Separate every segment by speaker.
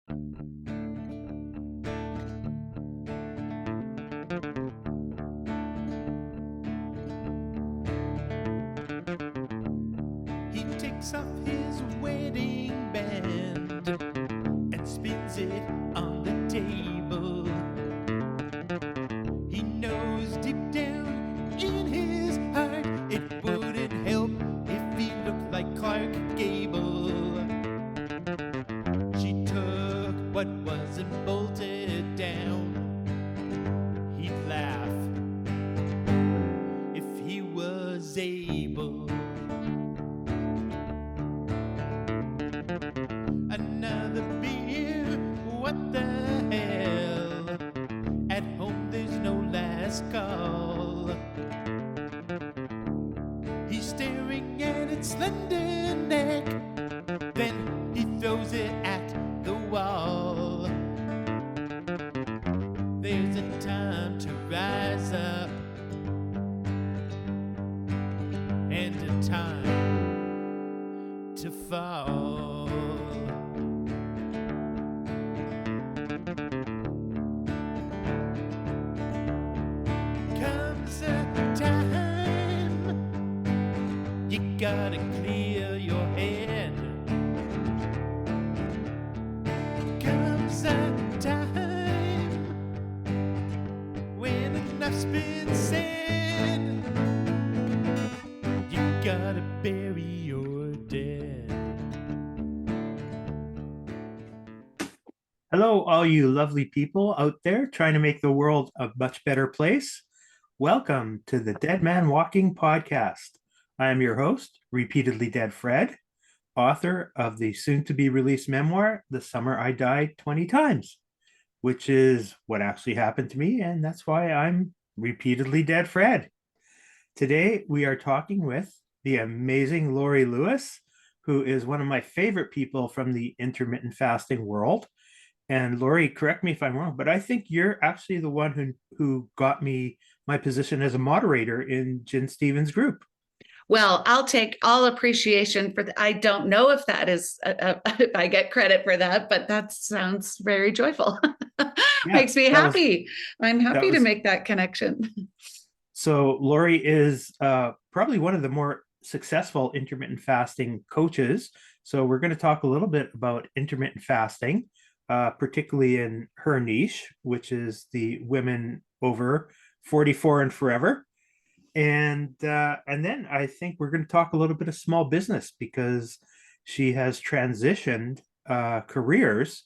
Speaker 1: He takes off his wedding band and spins it on the table. He knows deep down in his heart it wouldn't help if he looked like Clark Gable. She took what wasn't bolted down. He'd laugh if he was able. Another beer, what the hell? At home there's no last call. He's staring at its slender neck, then he throws it at the wall. There's a time to rise up and a time to fall. Comes a time you gotta clear your head. Comes a time when enough's been said. You gotta bury your dead.
Speaker 2: Hello, all you lovely people out there trying to make the world a much better place. Welcome to the Dead Man Walking podcast. I am your host, Repeatedly Dead Fred, author of the soon-to-be-released memoir, The Summer I Died 20 Times, which is what actually happened to me, and that's why I'm Repeatedly Dead Fred. Today, we are talking with the amazing Laurie Lewis, who is one of my favorite people from the intermittent fasting world. And Laurie, correct me if I'm wrong, but I think you're actually the one who got me my position as a moderator in Jen Stevens' group.
Speaker 3: Well, I'll take all appreciation for that. I don't know if that is, if I get credit for that, but that sounds very joyful. Makes me happy. I'm happy to make that connection.
Speaker 2: So Laurie is probably one of the more successful intermittent fasting coaches. So we're going to talk a little bit about intermittent fasting, particularly in her niche, which is the women over 44 and forever. And then I think we're going to talk a little bit of small business because she has transitioned careers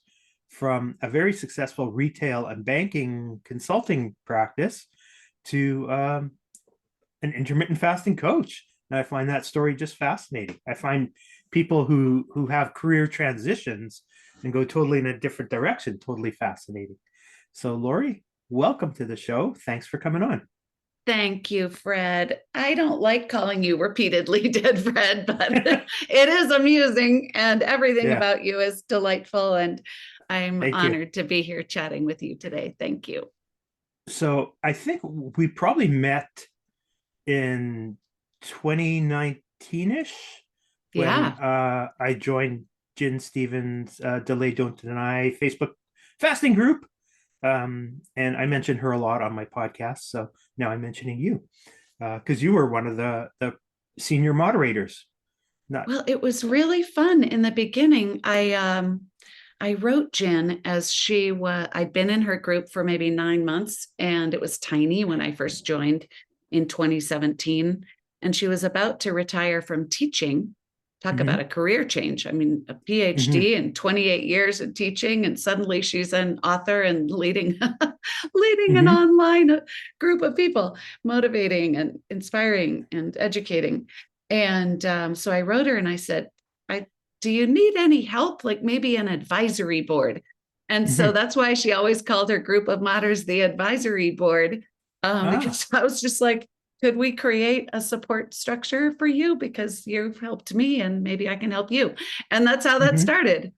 Speaker 2: from a very successful retail and banking consulting practice to an intermittent fasting coach. And I find that story just fascinating. I find people who have career transitions and go totally in a different direction totally fascinating. So Laurie, welcome to the show. Thanks for coming on.
Speaker 3: Thank you, Fred. I don't like calling you repeatedly Dead Fred, but it is amusing and everything about you is delightful. And I'm honored to be here chatting with you today. Thank you.
Speaker 2: So I think we probably met in 2019-ish when I joined Jen Stevens' Delay Don't Deny Facebook fasting group. And I mentioned her a lot on my podcast. So now I'm mentioning you because you were one of the senior moderators.
Speaker 3: Well, it was really fun in the beginning. I wrote Jen as I'd been in her group for maybe 9 months, and it was tiny when I first joined in 2017. And she was about to retire from teaching. Talk about a career change. I mean, a PhD and 28 years of teaching, and suddenly she's an author and leading an online group of people, motivating and inspiring and educating. And so I wrote her and I said, do you need any help? Like maybe an advisory board. And so that's why she always called her group of modders the advisory board. Because I was just like, could we create a support structure for you? Because you've helped me and maybe I can help you. And that's how that started.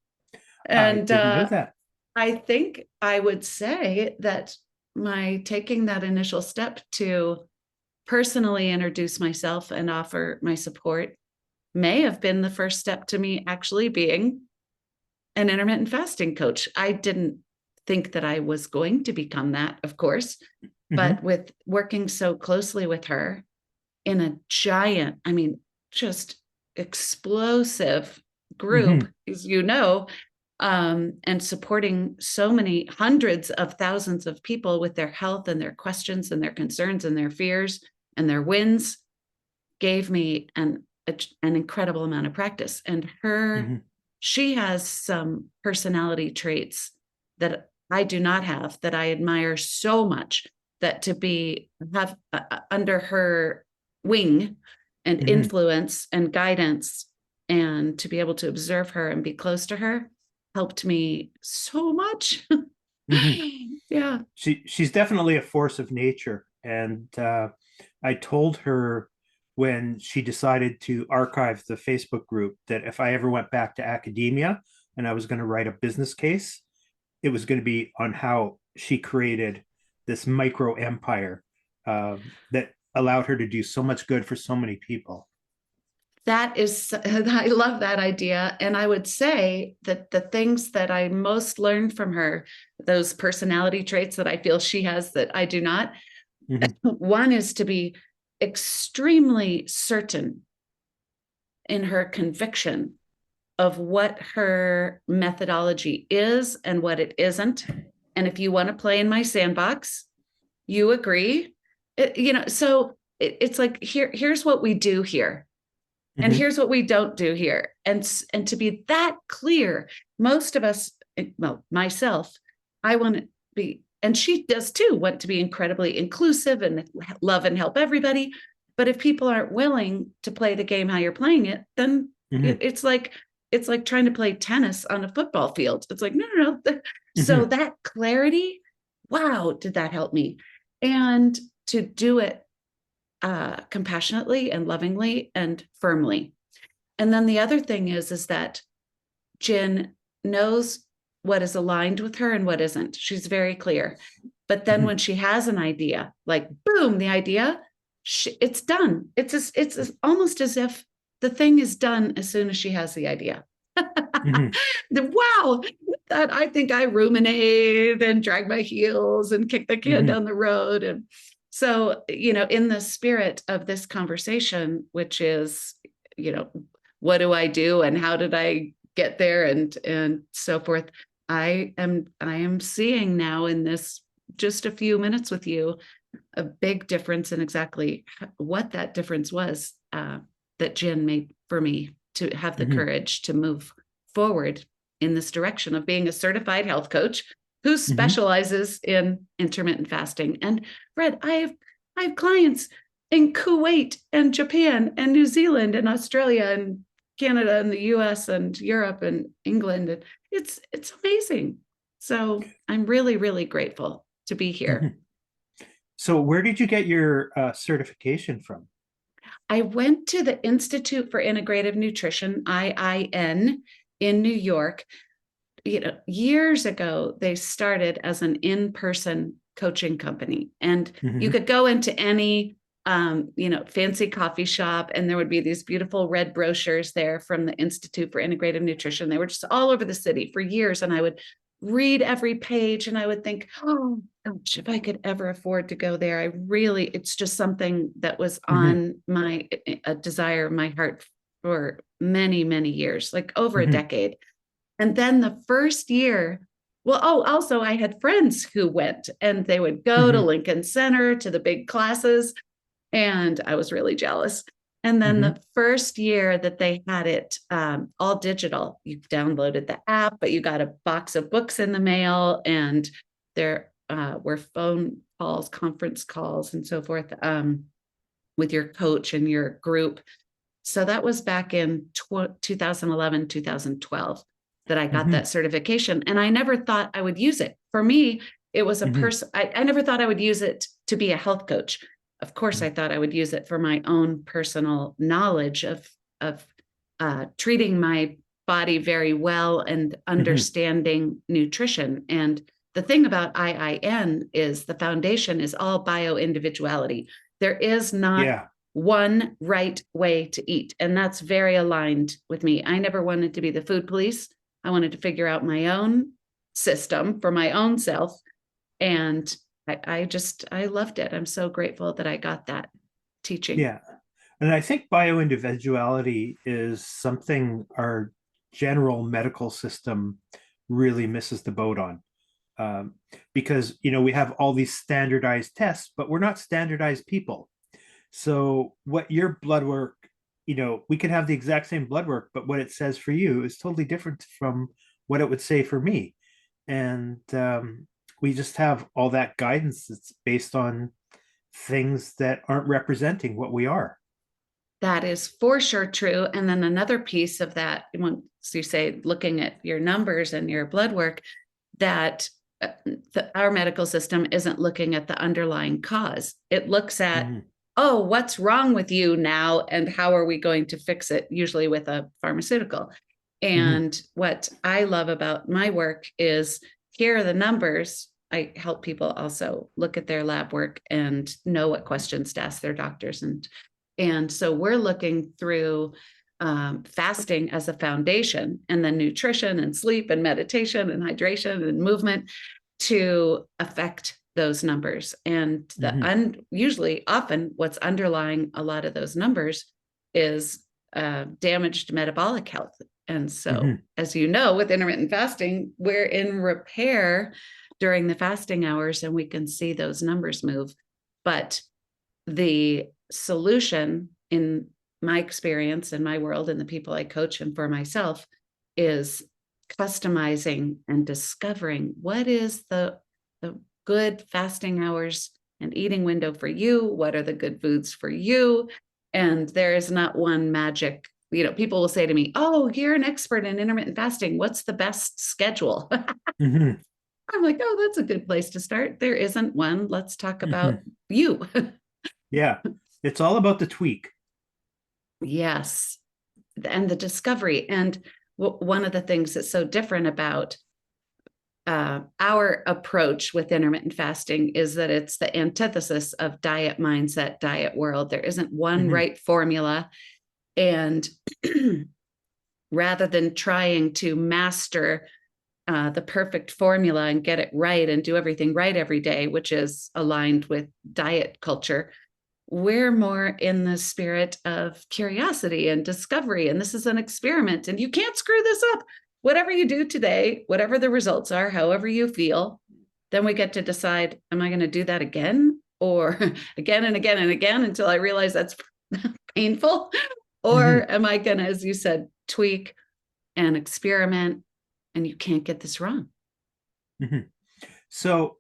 Speaker 3: And I didn't know that. I think I would say that my taking that initial step to personally introduce myself and offer my support may have been the first step to me actually being an intermittent fasting coach. I didn't think that I was going to become that, of course, but with working so closely with her in a giant, I mean, just explosive group, as you know, and supporting so many hundreds of thousands of people with their health and their questions and their concerns and their fears and their wins, gave me an incredible amount of practice. And she has some personality traits that I do not have, that I admire so much, that to have under her wing and influence and guidance, and to be able to observe her and be close to her, helped me so much. Yeah.
Speaker 2: She's definitely a force of nature. And I told her when she decided to archive the Facebook group that if I ever went back to academia and I was going to write a business case, it was going to be on how she created this micro empire that allowed her to do so much good for so many people.
Speaker 3: That is, I love that idea. And I would say that the things that I most learned from her, those personality traits that I feel she has that I do not, one is to be extremely certain in her conviction of what her methodology is and what it isn't. And if you want to play in my sandbox, you agree. So it's like, here's what we do here. And here's what we don't do here. And to be that clear, most of us, well, myself, I want to be, and she does too, want to be incredibly inclusive and love and help everybody. But if people aren't willing to play the game how you're playing it, then it's like trying to play tennis on a football field. It's like, no. So that clarity, wow, did that help me? And to do it compassionately and lovingly and firmly. And then the other thing is that Jen knows what is aligned with her and what isn't. She's very clear. But then when she has an idea, like boom, the idea, it's done. It's almost as if the thing is done as soon as she has the idea. Wow, that I think I ruminate and drag my heels and kick the can down the road. And so, in the spirit of this conversation, which is, what do I do and how did I get there and so forth, I am seeing now in this just a few minutes with you a big difference in exactly what that difference was that Jen made for me to have the courage to move forward in this direction of being a certified health coach who specializes in intermittent fasting. And Fred, I have clients in Kuwait and Japan and New Zealand and Australia and Canada and the US and Europe and England. And it's amazing. So I'm really, really grateful to be here.
Speaker 2: So where did you get your certification from?
Speaker 3: I went to the Institute for Integrative Nutrition, IIN, in New York. Years ago, they started as an in-person coaching company, and you could go into any, fancy coffee shop, and there would be these beautiful red brochures there from the Institute for Integrative Nutrition. They were just all over the city for years, and I would read every page, and I would think, oh gosh, if I could ever afford to go there, it's just something that was on my desire, my heart for many, many years, like over a decade. And then the first year, also I had friends who went, and they would go to Lincoln Center to the big classes, and I was really jealous. And then the first year that they had it all digital, you downloaded the app, but you got a box of books in the mail, and there were phone calls, conference calls, and so forth with your coach and your group. So that was back in 2011, 2012 that I got that certification. And I never thought I would use it. For me, it was a person. I never thought I would use it to be a health coach. Of course, I thought I would use it for my own personal knowledge of treating my body very well and understanding nutrition. And the thing about IIN is the foundation is all bio-individuality. There is not one right way to eat. And that's very aligned with me. I never wanted to be the food police. I wanted to figure out my own system for my own self. And I loved it. I'm so grateful that I got that teaching.
Speaker 2: Yeah. And I think bioindividuality is something our general medical system really misses the boat on. Because, we have all these standardized tests, but we're not standardized people. So what your blood work, we can have the exact same blood work, but what it says for you is totally different from what it would say for me. And we just have all that guidance that's based on things that aren't representing what we are.
Speaker 3: That is for sure true. And then another piece of that, once you say looking at your numbers and your blood work, that our medical system isn't looking at the underlying cause. It looks at,
Speaker 2: Mm-hmm.
Speaker 3: oh, what's wrong with you now? And how are we going to fix it? Usually with a pharmaceutical. And what I love about my work is here are the numbers. I help people also look at their lab work and know what questions to ask their doctors. And so we're looking through fasting as a foundation, and then nutrition and sleep and meditation and hydration and movement to affect those numbers. And usually often what's underlying a lot of those numbers is damaged metabolic health. And so, as you know, with intermittent fasting, we're in repair during the fasting hours and we can see those numbers move. But the solution in my experience in my world and the people I coach and for myself is customizing and discovering what is the good fasting hours and eating window for you. What are the good foods for you? And there is not one magic. People will say to me, oh, you're an expert in intermittent fasting. What's the best schedule? I'm like, oh, that's a good place to start. There isn't one. Let's talk about you.
Speaker 2: Yeah. It's all about the tweak.
Speaker 3: Yes. And the discovery. And one of the things that's so different about our approach with intermittent fasting is that it's the antithesis of diet mindset, diet world. There isn't one right formula. And rather than trying to master the perfect formula and get it right and do everything right every day, which is aligned with diet culture, we're more in the spirit of curiosity and discovery. And this is an experiment and you can't screw this up. Whatever you do today, whatever the results are, however you feel, then we get to decide, am I going to do that again or again and again and again until I realize that's painful? Or am I going to, as you said, tweak and experiment, and you can't get this wrong?
Speaker 2: So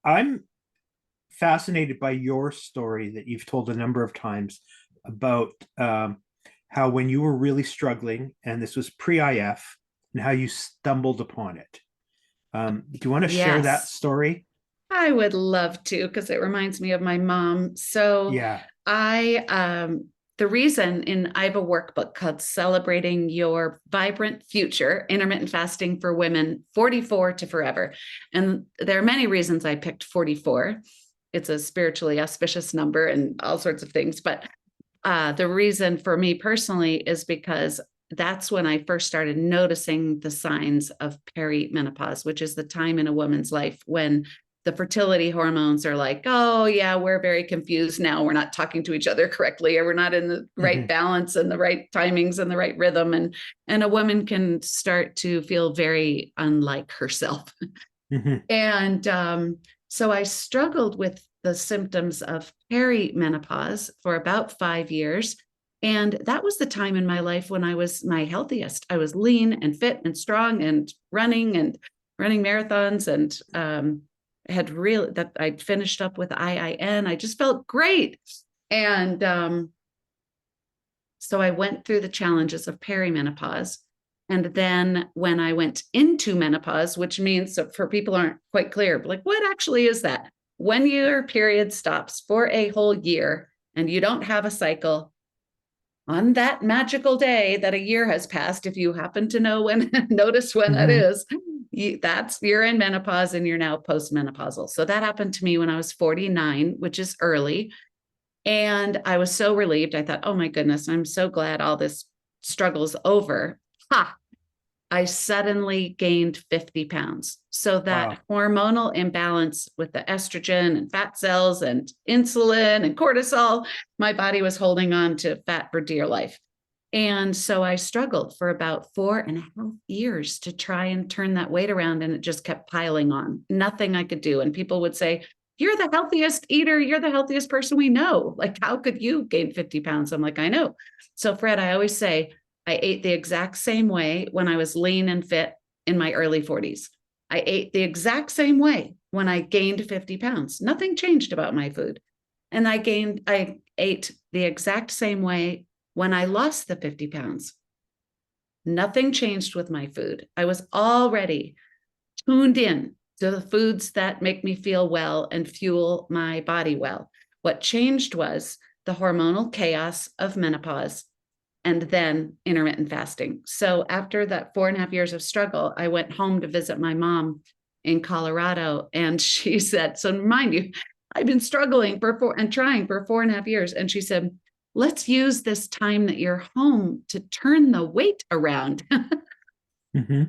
Speaker 2: I'm fascinated by your story that you've told a number of times about how when you were really struggling, and this was pre-IF, and how you stumbled upon it. Do you want to share that story?
Speaker 3: I would love to, because it reminds me of my mom. So
Speaker 2: yeah,
Speaker 3: the reason I have a workbook called Celebrating Your Vibrant Future, Intermittent Fasting for Women, 44 to Forever. And there are many reasons I picked 44. It's a spiritually auspicious number and all sorts of things. But the reason for me personally is because that's when I first started noticing the signs of perimenopause, which is the time in a woman's life when the fertility hormones are like, oh yeah, we're very confused now. We're not talking to each other correctly, or we're not in the right balance and the right timings and the right rhythm. And a woman can start to feel very unlike herself. And so I struggled with the symptoms of perimenopause for about 5 years. And that was the time in my life when I was my healthiest. I was lean and fit and strong and running marathons and I'd finished up with IIN. I just felt great. And so I went through the challenges of perimenopause. And then when I went into menopause, which means, so for people aren't quite clear, like what actually is that? When your period stops for a whole year and you don't have a cycle, on that magical day that a year has passed, if you happen to know notice when that is, you're in menopause and you're now postmenopausal. So that happened to me when I was 49, which is early. And I was so relieved. I thought, oh my goodness, I'm so glad all this struggle's over. I suddenly gained 50 pounds. So that
Speaker 2: Wow.
Speaker 3: hormonal imbalance with the estrogen and fat cells and insulin and cortisol, my body was holding on to fat for dear life. And so I struggled for about 4.5 years to try and turn that weight around, and it just kept piling on. Nothing I could do. And people would say, "You're the healthiest eater. You're the healthiest person we know. Like, how could you gain 50 pounds?" I'm like, I know. So, Fred, I always say I ate the exact same way when I was lean and fit in my early 40s. I ate the exact same way when I gained 50 pounds. Nothing changed about my food. And I ate the exact same way when I lost the 50 pounds. Nothing changed with my food. I was already tuned in to the foods that make me feel well and fuel my body well. What changed was the hormonal chaos of menopause and then intermittent fasting. So after that 4.5 years of struggle, I went home to visit my mom in Colorado. And she said, so mind you, I've been struggling and trying for 4.5 years. And she said, let's use this time that you're home to turn the weight around.
Speaker 2: Mm-hmm.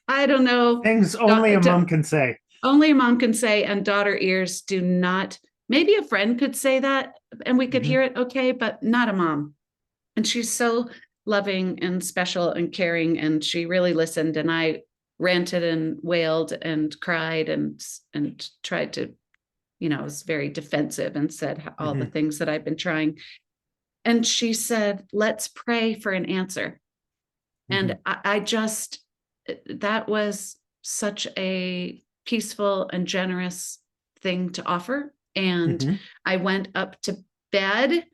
Speaker 3: I don't know.
Speaker 2: Things only a mom can say.
Speaker 3: Only a mom can say, and daughter ears do not. Maybe a friend could say that and we could hear it, okay, but not a mom. And she's so loving and special and caring, and she really listened. And I ranted and wailed and cried and tried to, was very defensive and said all the things that I've been trying. And she said, let's pray for an answer. And I just, that was such a peaceful and generous thing to offer. And I went up to bed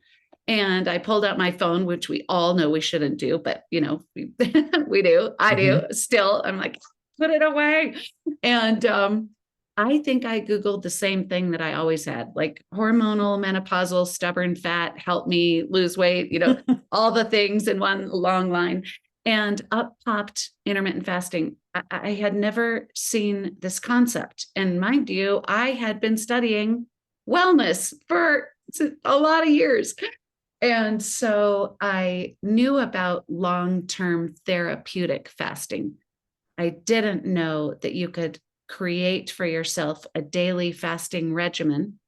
Speaker 3: and I pulled out my phone, which we all know we shouldn't do, but we do. I do still. I'm like, put it away. And I think I Googled the same thing that I always had, like hormonal, menopausal, stubborn fat, help me lose weight, all the things in one long line. And up popped intermittent fasting. I had never seen this concept. And mind you, I had been studying wellness for a lot of years. And so I knew about long-term therapeutic fasting. I didn't know that you could create for yourself a daily fasting regimen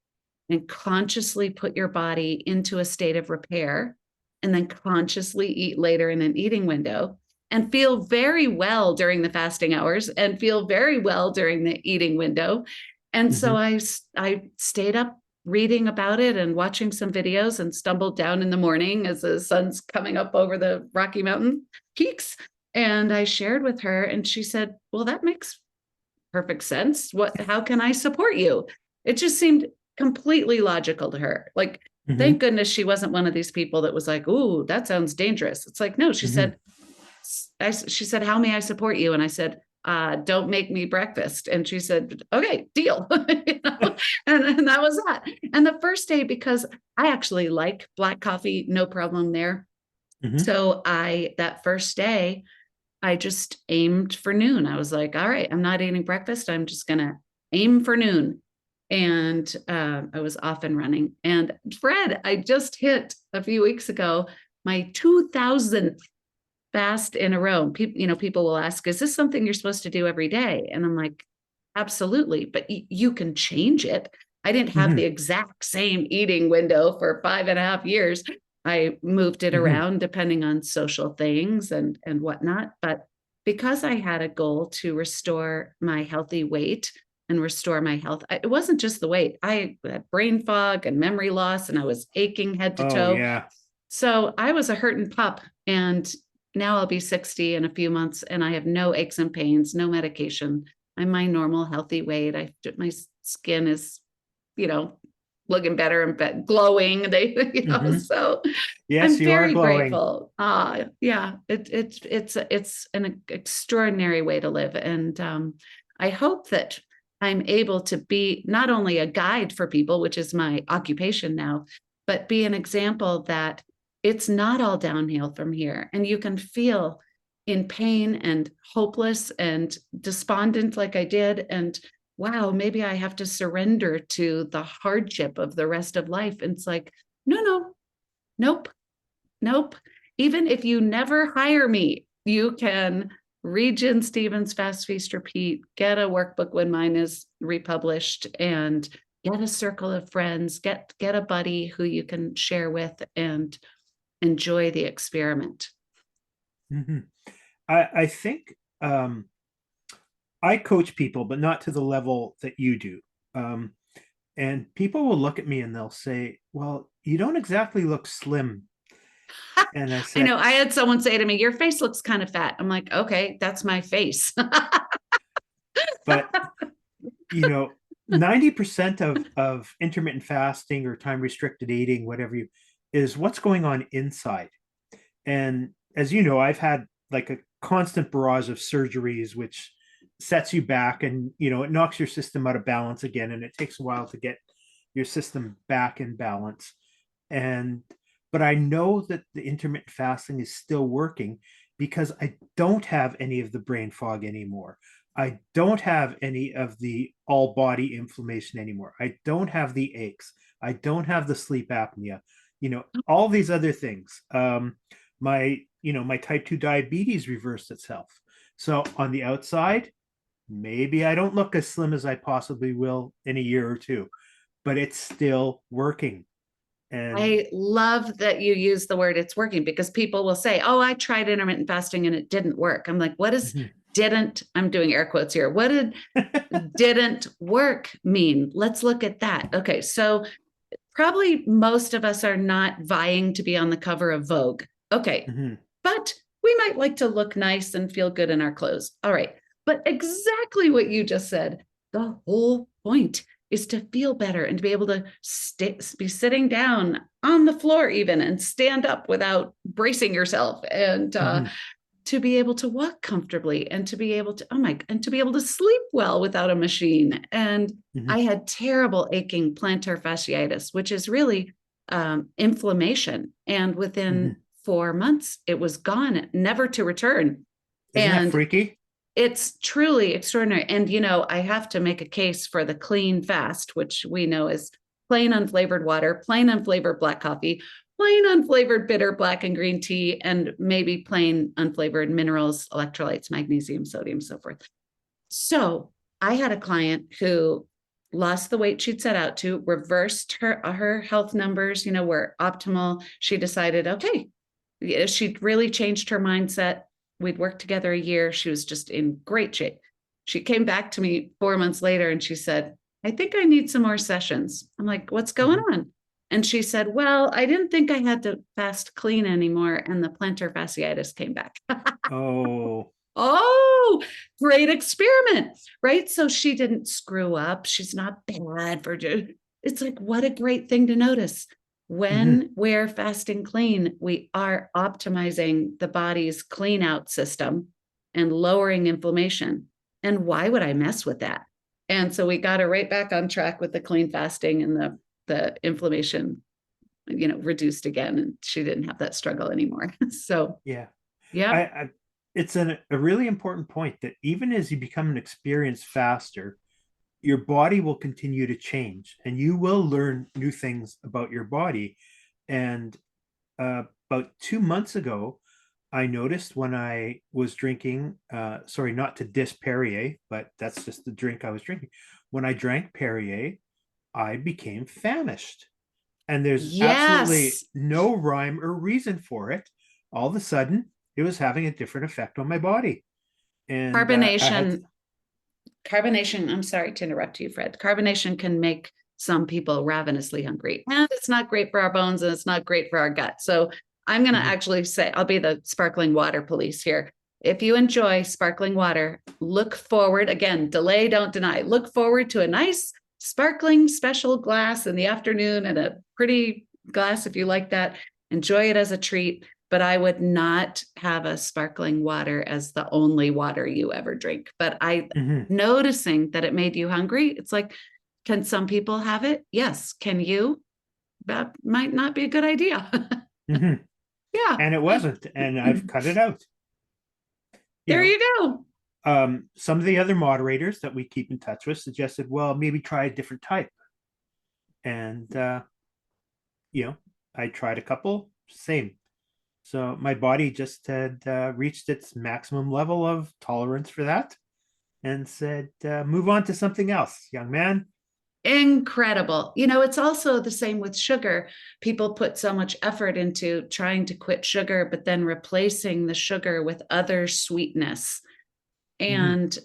Speaker 3: and consciously put your body into a state of repair and then consciously eat later in an eating window and feel very well during the fasting hours and feel very well during the eating window. And so I stayed up reading about it and watching some videos and stumbled down in the morning as the sun's coming up over the Rocky Mountain peaks. And I shared with her and she said, well, that makes perfect sense. How can I support you? It just seemed completely logical to her. Like, thank goodness she wasn't one of these people that was like, ooh, that sounds dangerous. It's like, no, she said, how may I support you? And I said, don't make me breakfast. And she said, okay, deal. And that was that. And the first day, because I actually like black coffee, no problem there. So that first day, I just aimed for noon. I was like, all right, I'm not eating breakfast. I'm just going to aim for noon. And I was off and running. And Fred, I just hit a few weeks ago my 2000th fast in a row. People will ask, is this something you're supposed to do every day? And I'm like, absolutely. But you can change it. I didn't have the exact same eating window for 5.5 years. I moved it around depending on social things and whatnot. But because I had a goal to restore my healthy weight and restore my health, it wasn't just the weight. I had brain fog and memory loss, and I was aching head to toe.
Speaker 2: Yeah.
Speaker 3: So I was a hurting pup. And now I'll be 60 in a few months, and I have no aches and pains, no medication. I'm my normal healthy weight. My skin is, looking better and glowing. So
Speaker 2: yes,
Speaker 3: I'm very
Speaker 2: you are glowing.
Speaker 3: grateful. Yeah, it's an extraordinary way to live. And I hope that I'm able to be not only a guide for people, which is my occupation now, but be an example that it's not all downhill from here. And you can feel in pain and hopeless and despondent like I did. And wow, maybe I have to surrender to the hardship of the rest of life. And it's like, nope. Even if you never hire me, you can read Jen Stevens' Fast Feast Repeat, get a workbook when mine is republished, and get a circle of friends, get a buddy who you can share with and enjoy the experiment.
Speaker 2: Mm-hmm. I think I coach people, but not to the level that you do. Um, and people will look at me and they'll say, "Well, you don't exactly look slim." And I
Speaker 3: I
Speaker 2: said,
Speaker 3: know I had someone say to me, your face looks kind of fat. I'm like, okay, that's my face.
Speaker 2: but 90% of intermittent fasting or time restricted eating, whatever you, is what's going on inside. And as you know, I've had like a constant barrage of surgeries, which sets you back and, it knocks your system out of balance again. And it takes a while to get your system back in balance. And, but I know that the intermittent fasting is still working because I don't have any of the brain fog anymore. I don't have any of the all body inflammation anymore. I don't have the aches. I don't have the sleep apnea, all these other things. My type 2 diabetes reversed itself. So on the outside, maybe I don't look as slim as I possibly will in a year or two, but it's still working. And
Speaker 3: I love that you use the word it's working, because people will say, oh, I tried intermittent fasting and it didn't work. I'm like, what is didn't, I'm doing air quotes here. What did didn't work mean? Let's look at that. Okay. So probably most of us are not vying to be on the cover of Vogue. Okay. But we might like to look nice and feel good in our clothes. All right. But exactly what you just said, the whole point is to feel better and to be able to be sitting down on the floor even and stand up without bracing yourself, and to be able to walk comfortably, and to be able to, and to be able to sleep well without a machine. And I had terrible aching plantar fasciitis, which is really inflammation. And within 4 months, it was gone, never to return.
Speaker 2: Isn't that
Speaker 3: And
Speaker 2: freaky?
Speaker 3: it's truly extraordinary. And, I have to make a case for the clean fast, which we know is plain unflavored water, plain unflavored black coffee, plain unflavored bitter black and green tea, and maybe plain unflavored minerals, electrolytes, magnesium, sodium, so forth. So I had a client who lost the weight she'd set out to, reversed her health numbers, were optimal. She decided, okay, she'd really changed her mindset. We'd worked together a year. She was just in great shape. She came back to me 4 months later and she said, I think I need some more sessions. I'm like, what's going on? And she said, well, I didn't think I had to fast clean anymore. And the plantar fasciitis came back.
Speaker 2: Oh.
Speaker 3: Oh, great experiment, right? So she didn't screw up. She's not bad for it. It's like, what a great thing to notice. When we're fasting clean, we are optimizing the body's clean out system and lowering inflammation. And why would I mess with that? And so we got her right back on track with the clean fasting, and the inflammation, reduced again, and she didn't have that struggle anymore. So
Speaker 2: yeah.
Speaker 3: yeah.
Speaker 2: It's a really important point that even as you become an experienced faster, your body will continue to change and you will learn new things about your body. And about 2 months ago, I noticed when I was drinking, sorry, not to diss Perrier, but that's just the drink I was drinking. When I drank Perrier, I became famished. And there's absolutely
Speaker 3: Yes.
Speaker 2: no rhyme or reason for it. All of a sudden, it was having a different effect on my body. And I had,
Speaker 3: Carbonation, I'm sorry to interrupt you, Fred. Carbonation can make some people ravenously hungry, and it's not great for our bones and it's not great for our gut. So I'm going to actually say, I'll be the sparkling water police here. If you enjoy sparkling water, look forward, again, delay, don't deny, look forward to a nice sparkling special glass in the afternoon, and a pretty glass if you like that. Enjoy it as a treat. But I would not have a sparkling water as the only water you ever drink. But noticing that it made you hungry, it's like, can some people have it? Yes. Can you? That might not be a good idea. Yeah.
Speaker 2: and it wasn't, and I've cut it out.
Speaker 3: There you go.
Speaker 2: Some of the other moderators that we keep in touch with suggested, well, maybe try a different type. And, I tried a couple, same. So my body just had reached its maximum level of tolerance for that and said, move on to something else, young man.
Speaker 3: Incredible. It's also the same with sugar. People put so much effort into trying to quit sugar, but then replacing the sugar with other sweetness.
Speaker 2: Mhm.
Speaker 3: And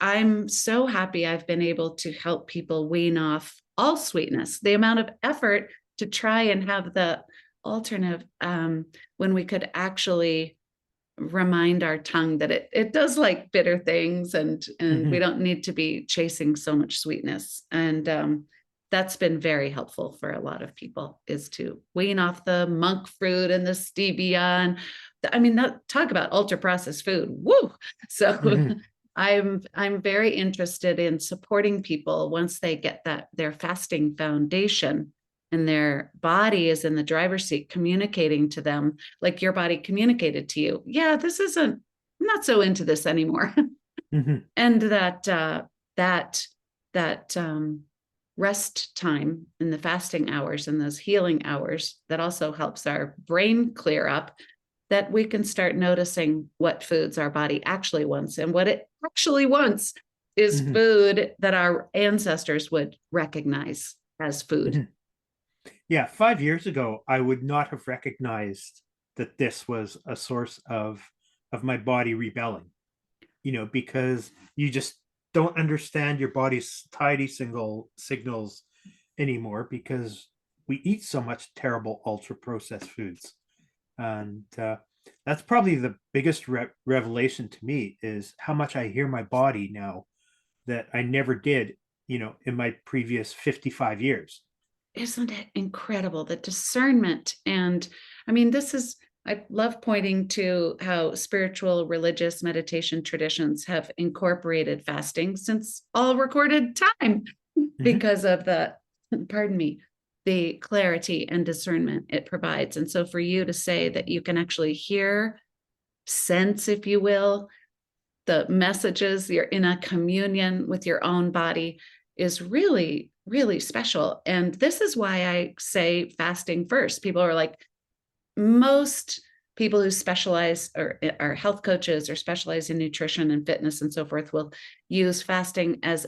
Speaker 3: I'm so happy I've been able to help people wean off all sweetness. The amount of effort to try and have the alternative, when we could actually remind our tongue that it does like bitter things, and we
Speaker 2: Mhm.
Speaker 3: don't need to be chasing so much sweetness. And that's been very helpful for a lot of people, is to wean off the monk fruit and the stevia. And talk about ultra processed food. Woo! So
Speaker 2: Mhm.
Speaker 3: I'm very interested in supporting people once they get that their fasting foundation, and their body is in the driver's seat communicating to them like your body communicated to you. Yeah, I'm not so into this anymore.
Speaker 2: Mhm.
Speaker 3: And that rest time in the fasting hours and those healing hours, that also helps our brain clear up, that we can start noticing what foods our body actually wants. And what it actually wants is
Speaker 2: Mhm.
Speaker 3: food that our ancestors would recognize as food.
Speaker 2: Mhm. Yeah, 5 years ago, I would not have recognized that this was a source of my body rebelling, because you just don't understand your body's tiny single signals anymore because we eat so much terrible ultra processed foods. And that's probably the biggest revelation to me, is how much I hear my body now that I never did, in my previous 55 years.
Speaker 3: Isn't it incredible, the discernment? And I love pointing to how spiritual, religious meditation traditions have incorporated fasting since all recorded time,
Speaker 2: Mhm.
Speaker 3: because of pardon me, the clarity and discernment it provides. And so for you to say that you can actually hear, sense, if you will, the messages, you're in a communion with your own body, is really, really special. And this is why I say fasting first. People are like, most people who specialize or are health coaches or specialize in nutrition and fitness and so forth will use fasting as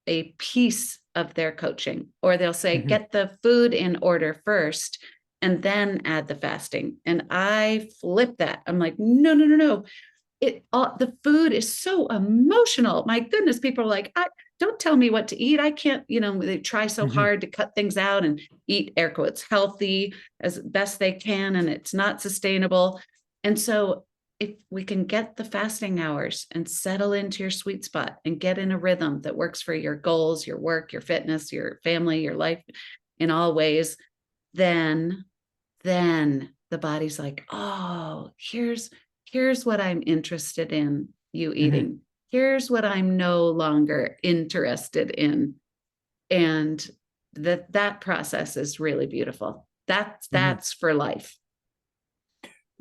Speaker 3: a piece of their coaching, or they'll say,
Speaker 2: Mhm.
Speaker 3: get the food in order first and then add the fasting. And I flip that. I'm like, no, no, no, no, the food is so emotional. My goodness, people are like, don't tell me what to eat. I can't, they try so
Speaker 2: Mhm.
Speaker 3: hard to cut things out and eat, air quotes, healthy as best they can, and it's not sustainable. And so if we can get the fasting hours and settle into your sweet spot and get in a rhythm that works for your goals, your work, your fitness, your family, your life in all ways, then the body's like, oh, here's what I'm interested in you
Speaker 2: Mhm.
Speaker 3: eating. Here's what I'm no longer interested in. And that process is really beautiful. That's
Speaker 2: Mhm.
Speaker 3: that's for life.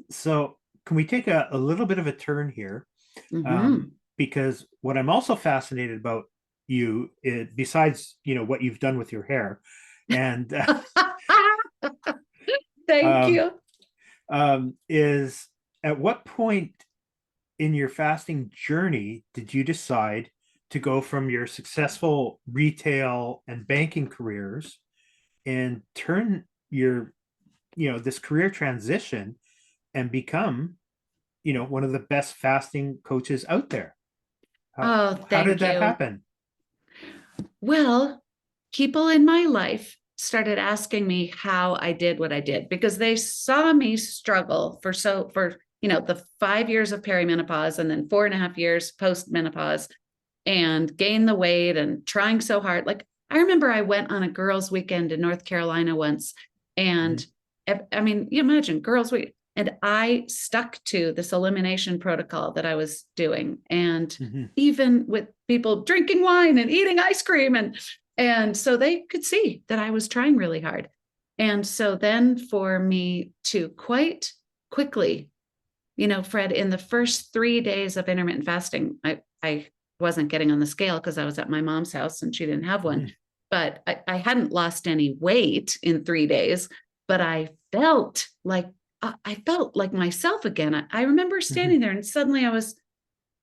Speaker 2: So, can we take a little bit of a turn here?
Speaker 3: Mm-hmm.
Speaker 2: Because what I'm also fascinated about you, besides what you've done with your hair, and
Speaker 3: Thank
Speaker 2: um,
Speaker 3: you.
Speaker 2: is, at what point in your fasting journey did you decide to go from your successful retail and banking careers and turn your this career transition and become one of the best fasting coaches out there?
Speaker 3: Oh,
Speaker 2: How did
Speaker 3: thank
Speaker 2: that
Speaker 3: you.
Speaker 2: happen?
Speaker 3: Well, people in my life started asking me how I did what I did, because they saw me struggle for the 5 years of perimenopause and then 4.5 years post menopause, and gain the weight and trying so hard. Like, I remember I went on a girls' weekend in North Carolina once,
Speaker 2: Mhm.
Speaker 3: and you imagine girls' week. And I stuck to this elimination protocol that I was doing. And
Speaker 2: Mhm.
Speaker 3: even with people drinking wine and eating ice cream, and so they could see that I was trying really hard. And so then for me to quite quickly, Fred, in the first 3 days of intermittent fasting, I wasn't getting on the scale because I was at my mom's house and she didn't have one.
Speaker 2: Mhm.
Speaker 3: But I hadn't lost any weight in 3 days, but I felt like I felt like myself again. I remember standing there and suddenly I was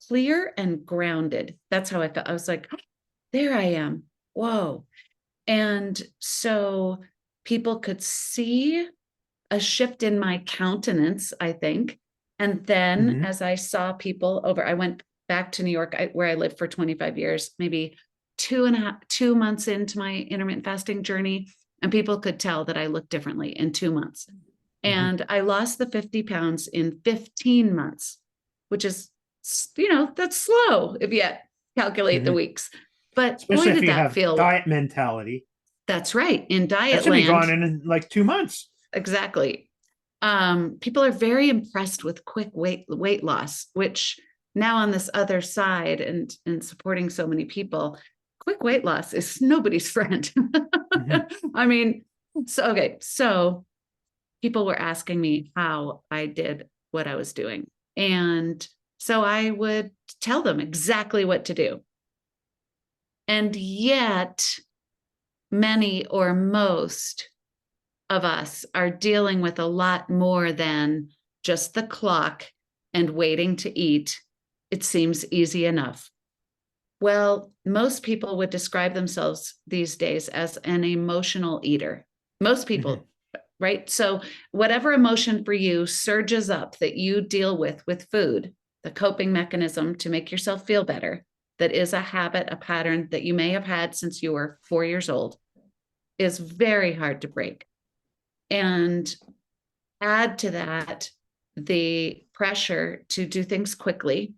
Speaker 3: clear and grounded. That's how I felt. I was like, "Oh, there I am. Whoa." And so people could see a shift in my countenance, I think. And then
Speaker 2: Mhm.
Speaker 3: as I saw people I went back to New York, where I lived for 25 years, maybe 2 months into my intermittent fasting journey. And people could tell that I looked differently in 2 months.
Speaker 2: Mhm.
Speaker 3: And I lost the 50 pounds in 15 months, which is, that's slow if you calculate the
Speaker 2: Mhm.
Speaker 3: weeks. But boy,
Speaker 2: Especially if
Speaker 3: did
Speaker 2: you
Speaker 3: that
Speaker 2: have
Speaker 3: feel,
Speaker 2: diet mentality.
Speaker 3: that's right. In
Speaker 2: That
Speaker 3: diet
Speaker 2: should be gone
Speaker 3: land,
Speaker 2: in like 2 months.
Speaker 3: exactly. People are very impressed with quick weight loss, which now on this other side and supporting so many people, quick weight loss is nobody's friend.
Speaker 2: Mhm.
Speaker 3: I mean, so people were asking me how I did what I was doing. And so I would tell them exactly what to do. And yet, many or most of us are dealing with a lot more than just the clock and waiting to eat. It seems easy enough. Well, most people would describe themselves these days as an emotional eater. Most
Speaker 2: Mhm.
Speaker 3: people, right? So, whatever emotion for you surges up that you deal with food, the coping mechanism to make yourself feel better, that is a habit, a pattern that you may have had since you were 4 years old, is very hard to break. And add to that the pressure to do things quickly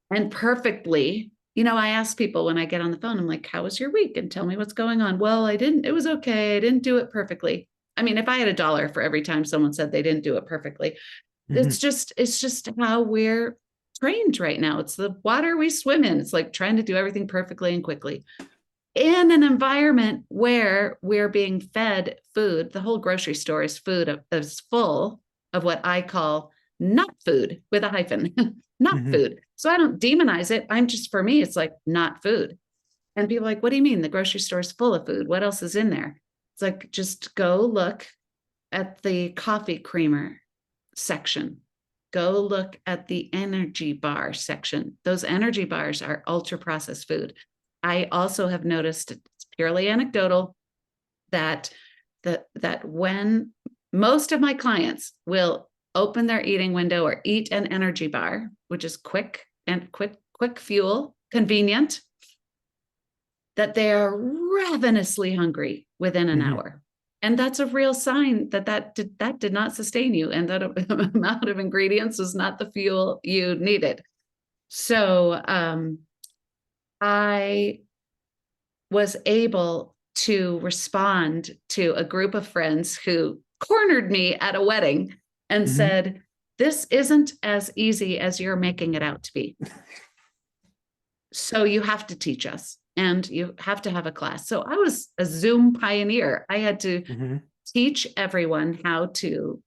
Speaker 3: and perfectly. I ask people when I get on the phone, I'm like, how was your week? And tell me what's going on. Well, it was okay. I didn't do it perfectly. I mean, if I had $1 for every time someone said they didn't do it perfectly,
Speaker 2: Mhm.
Speaker 3: it's just how we're trained right now. It's the water we swim in. It's like trying to do everything perfectly and quickly in an environment where we're being fed food. The whole grocery store is full of what I call not food with a hyphen, not
Speaker 2: Mhm.
Speaker 3: food. So I don't demonize it. For me, it's like not food. And people are like, what do you mean? The grocery store is full of food. What else is in there? It's like, just go look at the coffee creamer section. Go look at the energy bar section. Those energy bars are ultra processed food. I also have noticed, it's purely anecdotal, that that when most of my clients will open their eating window or eat an energy bar, which is quick fuel, convenient, that they are ravenously hungry within an
Speaker 2: Mhm.
Speaker 3: hour. And that's a real sign that did not sustain you, and that amount of ingredients was not the fuel you needed. So I was able to respond to a group of friends who cornered me at a wedding and
Speaker 2: Mhm.
Speaker 3: said, this isn't as easy as you're making it out to be. So you have to teach us and you have to have a class. So I was a Zoom pioneer. I had to
Speaker 2: Mhm.
Speaker 3: teach everyone how to,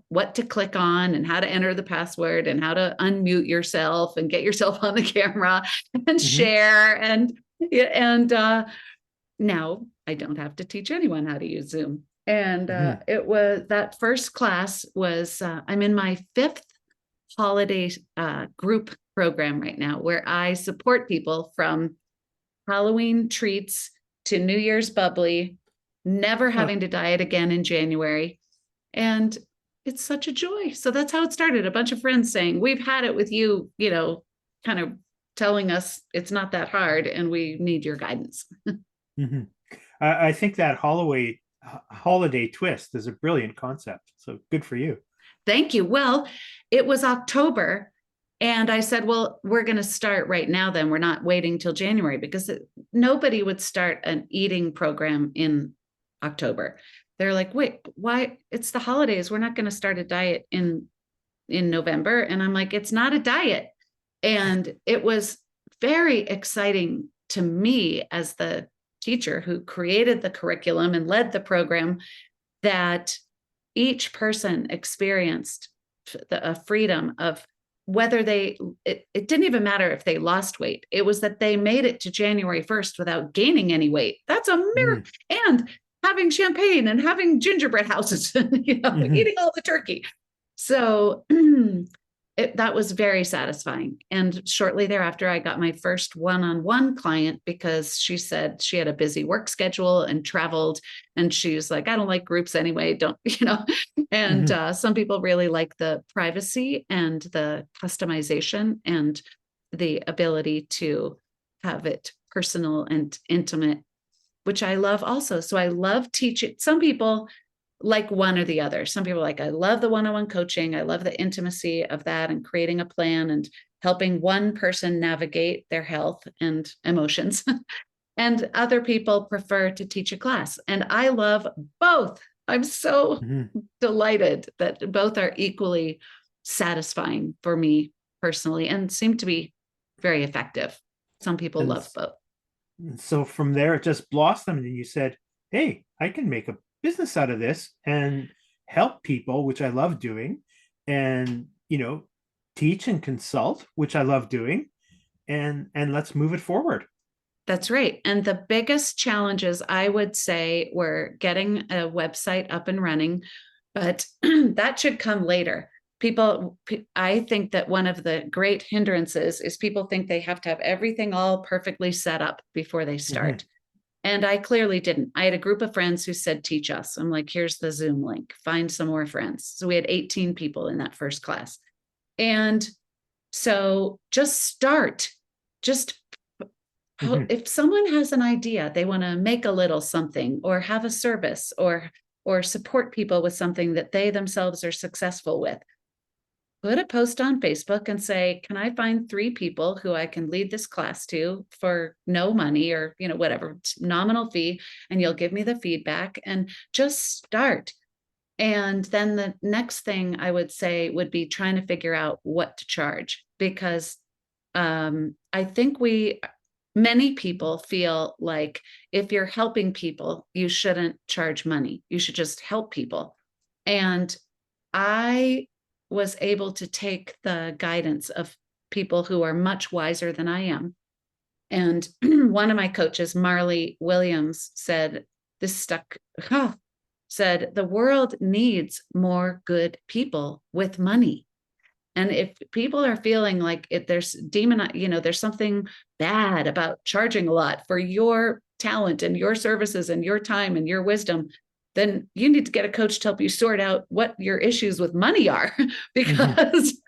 Speaker 3: what to click on and how to enter the password and how to unmute yourself and get yourself on the camera and
Speaker 2: Mhm.
Speaker 3: share. And now I don't have to teach anyone how to use Zoom. And
Speaker 2: Mhm.
Speaker 3: it was that first class was, I'm in my fifth holiday group program right now where I support people from Halloween treats to New Year's bubbly, never
Speaker 2: Huh.
Speaker 3: having to diet again in January. And it's such a joy. So that's how it started. A bunch of friends saying, we've had it with you, kind of telling us it's not that hard and we need your guidance.
Speaker 2: Mhm. I think that holiday twist is a brilliant concept. So good for you.
Speaker 3: Thank you. Well, it was October. And I said, well, we're going to start right now, then. We're not waiting till January because nobody would start an eating program in October. They're like, wait, why? It's the holidays. We're not going to start a diet in November. And I'm like, it's not a diet. And it was very exciting to me as the teacher who created the curriculum and led the program that each person experienced a freedom of whether it didn't even matter if they lost weight. It was that they made it to January 1st without gaining any weight. That's a miracle.
Speaker 2: Mhm.
Speaker 3: And having champagne and having gingerbread houses and, eating all the turkey. So that was very satisfying. And shortly thereafter, I got my first one-on-one client because she said she had a busy work schedule and traveled. And she was like, I don't like groups anyway. Don't, and some people really like the privacy and the customization and the ability to have it personal and intimate, which I love also. So I love teaching. Some people like one or the other. Some people are like, I love the one-on-one coaching. I love the intimacy of that and creating a plan and helping one person navigate their health and emotions. And other people prefer to teach a class. And I love both. I'm so delighted that both are equally satisfying for me personally and seem to be very effective. Some people love both.
Speaker 2: So from there, it just blossomed, and you said, hey, I can make a business out of this and help people, which I love doing, and teach and consult, which I love doing, and let's move it forward.
Speaker 3: That's right. And the biggest challenges, I would say, were getting a website up and running, but that should come later. I think that one of the great hindrances is people think they have to have everything all perfectly set up before they start. And I clearly didn't. I had a group of friends who said, teach us. I'm like, here's the Zoom link, find some more friends. So we had 18 people in that first class. And so just start, if someone has an idea, they want to make a little something or have a service or support people with something that they themselves are successful with, put a post on Facebook and say, can I find 3 people who I can lead this class to for no money or, whatever nominal fee, and you'll give me the feedback, and just start. And then the next thing I would say would be trying to figure out what to charge, because I think many people feel like if you're helping people, you shouldn't charge money. You should just help people. And I was able to take the guidance of people who are much wiser than I am. And one of my coaches, Marley Williams, said, said, the world needs more good people with money. And if people are feeling like there's there's something bad about charging a lot for your talent and your services and your time and your wisdom, then you need to get a coach to help you sort out what your issues with money are. Because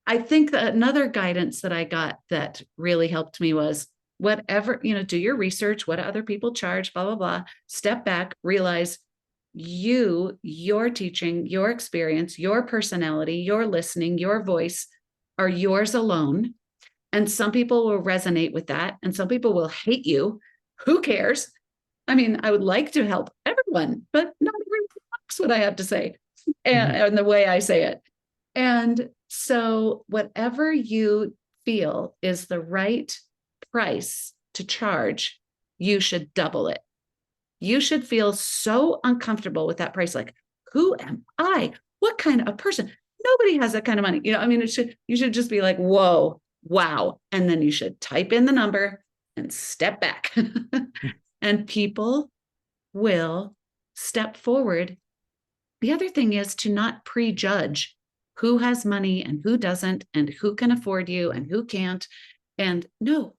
Speaker 3: I think that another guidance that I got that really helped me was whatever, do your research, what do other people charge, blah, blah, blah, step back, realize your teaching, your experience, your personality, your listening, your voice are yours alone. And some people will resonate with that. And some people will hate you. Who cares? I mean, I would like to help everyone, but not everyone likes what I have to say and the way I say it. And so whatever you feel is the right price to charge, you should double it. You should feel so uncomfortable with that price. Like, who am I? What kind of person? Nobody has that kind of money. You should just be like, whoa, wow. And then you should type in the number and step back. And people will step forward. The other thing is to not prejudge who has money and who doesn't, and who can afford you and who can't. And no,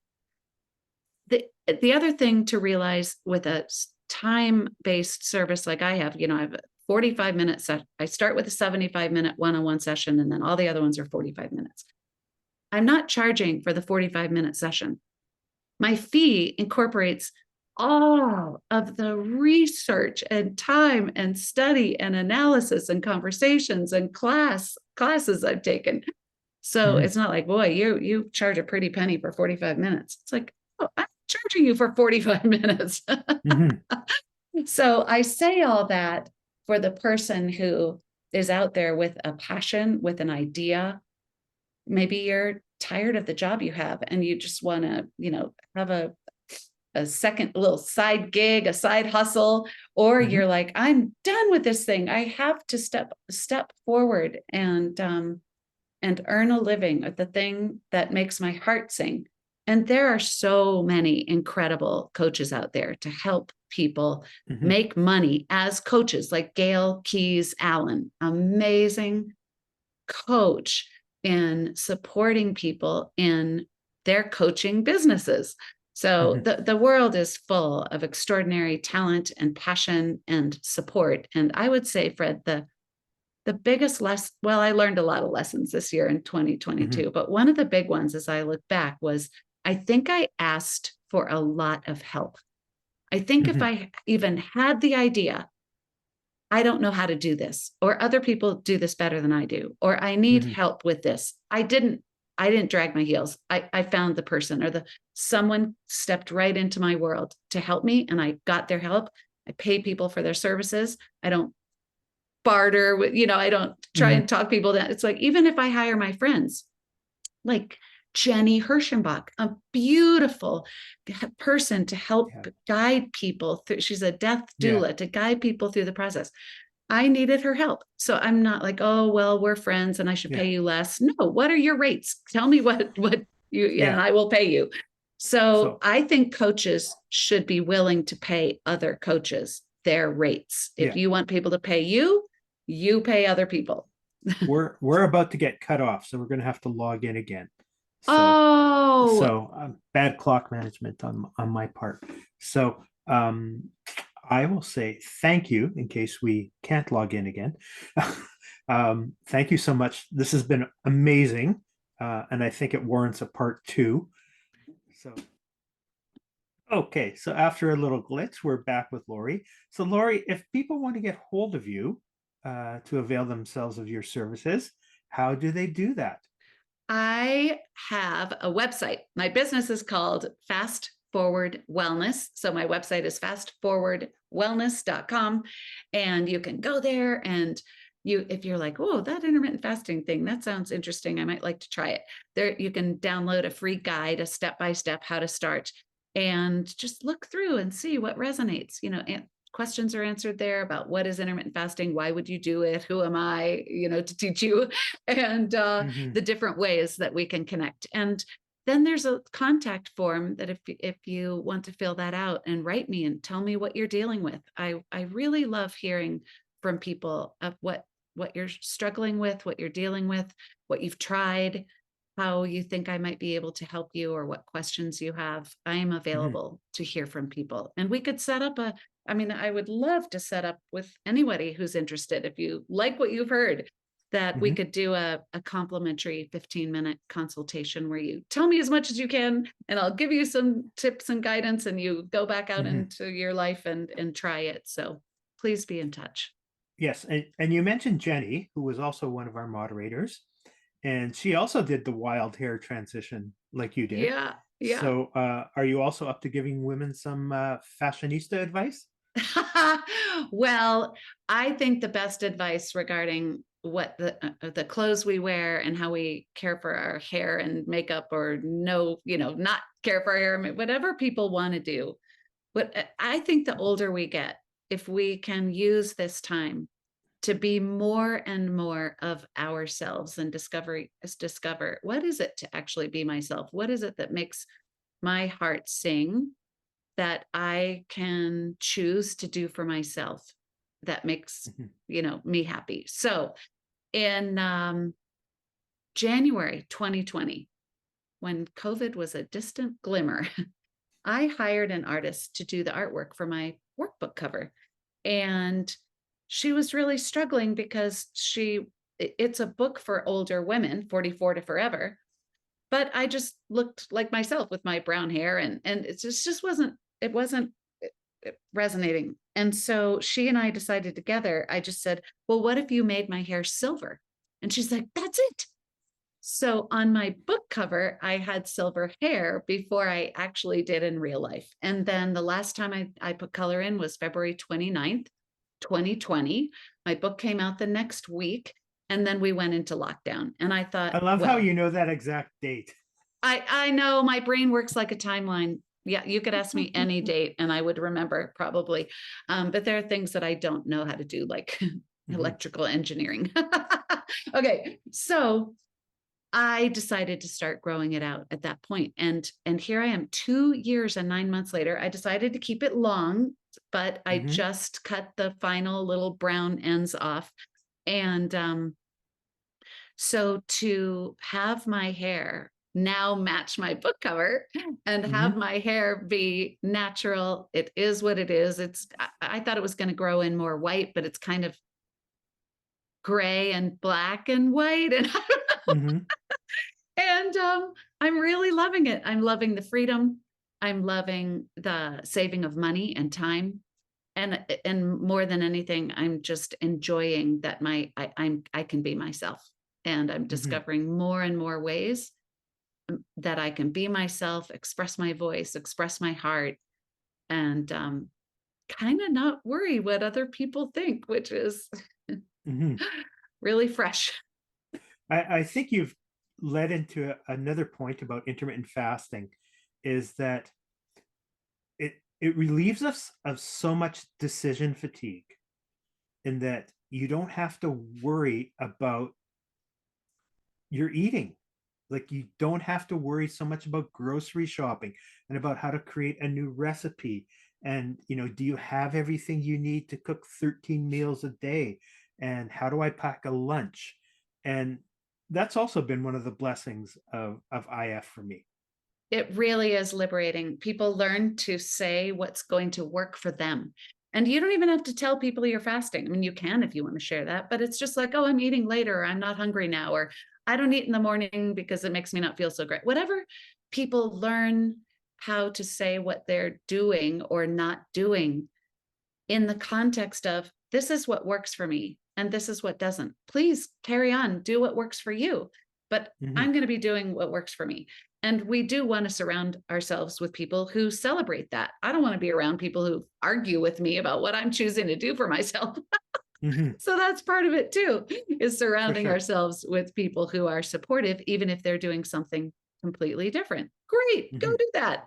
Speaker 3: the other thing to realize with a time-based service like I have, I have 45 minutes. I start with a 75-minute one-on-one session, and then all the other ones are 45 minutes. I'm not charging for the 45-minute session. My fee incorporates all of the research and time and study and analysis and conversations and classes I've taken. So it's not like, boy, you charge a pretty penny for 45 minutes. It's like, oh, I'm charging you for 45 minutes. So I say all that for the person who is out there with a passion, with an idea. Maybe you're tired of the job you have and you just want to, have a second little side gig, a side hustle, or you're like, I'm done with this thing. I have to step forward and earn a living at the thing that makes my heart sing. And there are so many incredible coaches out there to help people
Speaker 2: Mhm.
Speaker 3: make money as coaches, like Gail Keys Allen, amazing coach in supporting people in their coaching businesses. So
Speaker 2: Mhm.
Speaker 3: the world is full of extraordinary talent and passion and support. And I would say, Fred, the biggest lesson, well, I learned a lot of lessons this year in 2022,
Speaker 2: Mhm.
Speaker 3: but one of the big ones as I look back was I think I asked for a lot of help. I think if
Speaker 2: Mhm.
Speaker 3: I even had the idea, I don't know how to do this, or other people do this better than I do, or I need
Speaker 2: Mhm.
Speaker 3: help with this. I didn't drag my heels. I found the person, or someone stepped right into my world to help me, and I got their help. I pay people for their services. I don't barter with, I don't try and
Speaker 2: Mhm.
Speaker 3: talk people down. It's like, even if I hire my friends, like Jenny Hirschenbach, a beautiful person to help
Speaker 2: Yeah.
Speaker 3: guide people through. She's a death
Speaker 2: Yeah.
Speaker 3: doula to guide people through the process. I needed her help. So I'm not like, oh, well, we're friends and I should
Speaker 2: Yeah.
Speaker 3: pay you less. No, what are your rates? Tell me what you, yeah, and
Speaker 2: Yeah.
Speaker 3: I will pay you. So
Speaker 2: So
Speaker 3: I think coaches should be willing to pay other coaches their rates. If
Speaker 2: yeah,
Speaker 3: you want people to pay you, you pay other people.
Speaker 2: we're about to get cut off, so we're going to have to log in again. So
Speaker 3: Oh,
Speaker 2: bad clock management on my part. So I will say thank you in case we can't log in again. Thank you so much. This has been amazing, and I think it warrants a part two. So okay, so after a little glitch, we're back with Laurie. So Laurie, if people want to get hold of you to avail themselves of your services, how do they do that?
Speaker 3: I have a website. My business is called Fast Forward Wellness. So my website is fastforwardwellness.com. And you can go there, and if you're like, oh, that intermittent fasting thing, that sounds interesting, I might like to try it. There you can download a free guide, a step-by-step how to start, and just look through and see what resonates. Questions are answered there about what is intermittent fasting, why would you do it, who am I, to teach you, and
Speaker 2: Mhm.
Speaker 3: the different ways that we can connect. And then there's a contact form that if you want to fill that out and write me and tell me what you're dealing with. I really love hearing from people of what you're struggling with, what you're dealing with, what you've tried, how you think I might be able to help you, or what questions you have. I am
Speaker 2: Mhm.
Speaker 3: available to hear from people. And we could set up I would love to set up with anybody who's interested. If you like what you've heard, that we
Speaker 2: Mhm.
Speaker 3: could do a complimentary 15-minute consultation where you tell me as much as you can, and I'll give you some tips and guidance, and you go back out
Speaker 2: Mhm.
Speaker 3: into your life and try it. So please be in touch.
Speaker 2: Yes, and you mentioned Jenny, who was also one of our moderators, and she also did the wild hair transition like you did.
Speaker 3: Yeah, yeah.
Speaker 2: So, are you also up to giving women some fashionista advice?
Speaker 3: Well, I think the best advice regarding what the clothes we wear and how we care for our hair and makeup, or no, not care for our hair, whatever people want to do. But I think the older we get, if we can use this time to be more and more of ourselves and discover what is it to actually be myself? What is it that makes my heart sing, that I can choose to do for myself, that makes,
Speaker 2: Mhm.
Speaker 3: me happy. So in January 2020, when COVID was a distant glimmer, I hired an artist to do the artwork for my workbook cover. And she was really struggling because it's a book for older women, 44 to forever. But I just looked like myself with my brown hair, and it just wasn't resonating. And so she and I decided together, I just said, well, what if you made my hair silver? And she's like, that's it. So on my book cover, I had silver hair before I actually did in real life. And then the last time I put color in was February 29th, 2020. My book came out the next week. And then we went into lockdown. And I thought,
Speaker 2: I love how
Speaker 3: well,
Speaker 2: you know that exact date.
Speaker 3: I know my brain works like a timeline. Yeah, you could ask me any date and I would remember probably. But there are things that I don't know how to do, like
Speaker 2: Mhm.
Speaker 3: electrical engineering. Okay, so I decided to start growing it out at that point. And here I am 2 years and 9 months later. I decided to keep it long but I just cut the final little brown ends off. And so to have my hair now match my book cover and have my hair be natural, it is what it is. I thought it was going to grow in more white, but it's kind of gray and black and white. And and I'm really loving it. I'm loving the freedom. I'm loving the saving of money and time. And more than anything, I'm just enjoying that I can be myself. And I'm discovering more and more ways that I can be myself, express my voice, express my heart, and kind of not worry what other people think, which is really fresh.
Speaker 2: I think you've led into another point about intermittent fasting, is that it relieves us of so much decision fatigue, in that you don't have to worry about your eating. Like, you don't have to worry so much about grocery shopping and about how to create a new recipe. And, do you have everything you need to cook 13 meals a day? And how do I pack a lunch? And that's also been one of the blessings of IF for me.
Speaker 3: It really is liberating. People learn to say what's going to work for them. And you don't even have to tell people you're fasting. I mean, you can if you want to share that, but it's just like, oh, I'm eating later, or I'm not hungry now, or I don't eat in the morning because it makes me not feel so great. Whatever, people learn how to say what they're doing or not doing in the context of, this is what works for me and this is what doesn't. Please carry on, do what works for you. But I'm going to be doing what works for me. And we do want to surround ourselves with people who celebrate that. I don't want to be around people who argue with me about what I'm choosing to do for myself. So that's part of it too, is surrounding ourselves with people who are supportive, even if they're doing something completely different. Great, go do that.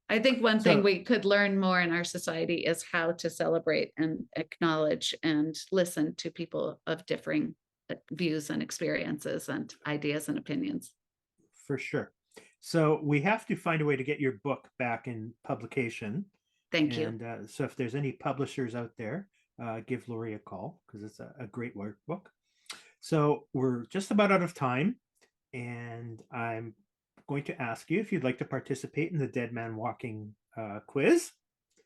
Speaker 3: I think one thing we could learn more in our society is how to celebrate and acknowledge and listen to people of differing views and experiences and ideas and opinions.
Speaker 2: For sure. So we have to find a way to get your book back in publication.
Speaker 3: Thank you.
Speaker 2: And so if there's any publishers out there, give Laurie a call, because it's a great workbook. So we're just about out of time, and I'm going to ask you if you'd like to participate in the Dead Man Walking quiz.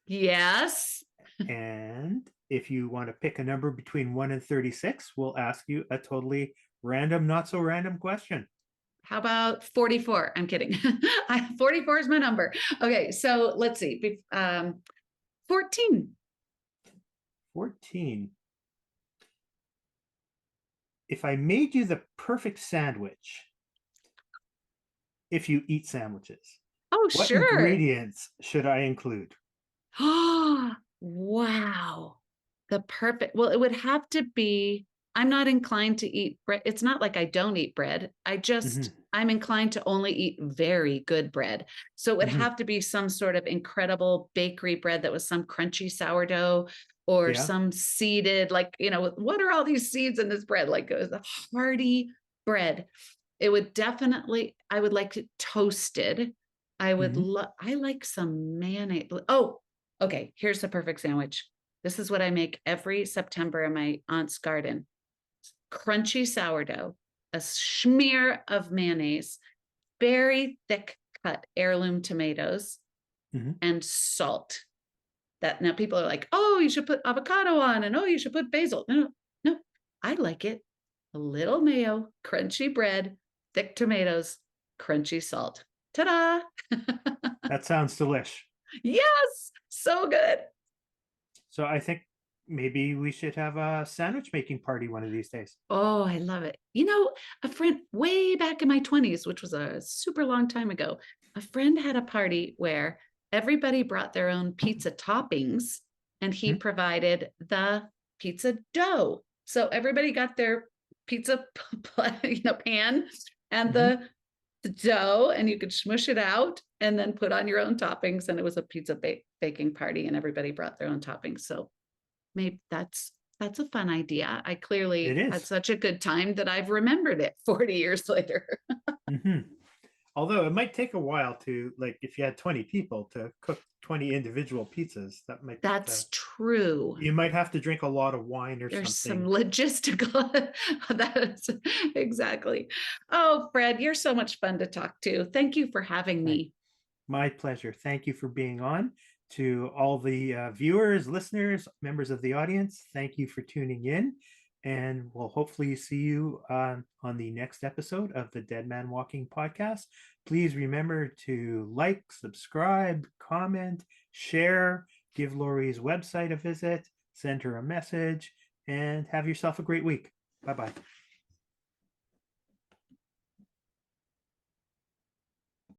Speaker 3: Yes.
Speaker 2: And if you want to pick a number between 1 and 36, we'll ask you a totally random, not so random question.
Speaker 3: How about 44? I'm kidding. 44 is my number. Okay, so let's see. 14.
Speaker 2: 14. If I made you the perfect sandwich, if you eat sandwiches,
Speaker 3: oh,
Speaker 2: what
Speaker 3: sure.
Speaker 2: ingredients should I include?
Speaker 3: Oh, wow. The perfect. Well, it would have to be, I'm not inclined to eat bread. It's not like I don't eat bread. I'm inclined to only eat very good bread. So it would have to be some sort of incredible bakery bread that was some crunchy sourdough or some seeded, like, what are all these seeds in this bread? Like, it was a hearty bread. It would definitely, I would like it toasted. I like some mayonnaise. Oh, okay. Here's the perfect sandwich. This is what I make every September in my aunt's garden. Crunchy sourdough, a smear of mayonnaise, very thick cut heirloom tomatoes, and salt. That now people are like, oh, you should put avocado on, and oh, you should put basil. No, I like it. A little mayo, crunchy bread, thick tomatoes, crunchy salt. Ta-da!
Speaker 2: That sounds delish.
Speaker 3: Yes, so good.
Speaker 2: So I think maybe we should have a sandwich making party one of these days.
Speaker 3: Oh, I love it. A friend way back in my 20s, which was a super long time ago, a friend had a party where everybody brought their own pizza toppings and he provided the pizza dough. So everybody got their pizza pan and the dough, and you could smush it out and then put on your own toppings. And it was a pizza baking party, and everybody brought their own toppings. So maybe that's a fun idea. I clearly had such a good time that I've remembered it 40 years later.
Speaker 2: Although it might take a while to, like, if you had 20 people to cook 20 individual pizzas, that might
Speaker 3: That's true.
Speaker 2: you might have to drink a lot of wine or
Speaker 3: There's some
Speaker 2: something.
Speaker 3: logistical. That's exactly. Oh, Fred, you're so much fun to talk to. Thank you for having me.
Speaker 2: My pleasure. Thank you for being on. To all the viewers, listeners, members of the audience, thank you for tuning in. And we'll hopefully see you on the next episode of the Dead Man Walking podcast. Please remember to like, subscribe, comment, share, give Laurie's website a visit, send her a message, and have yourself a great week. Bye bye.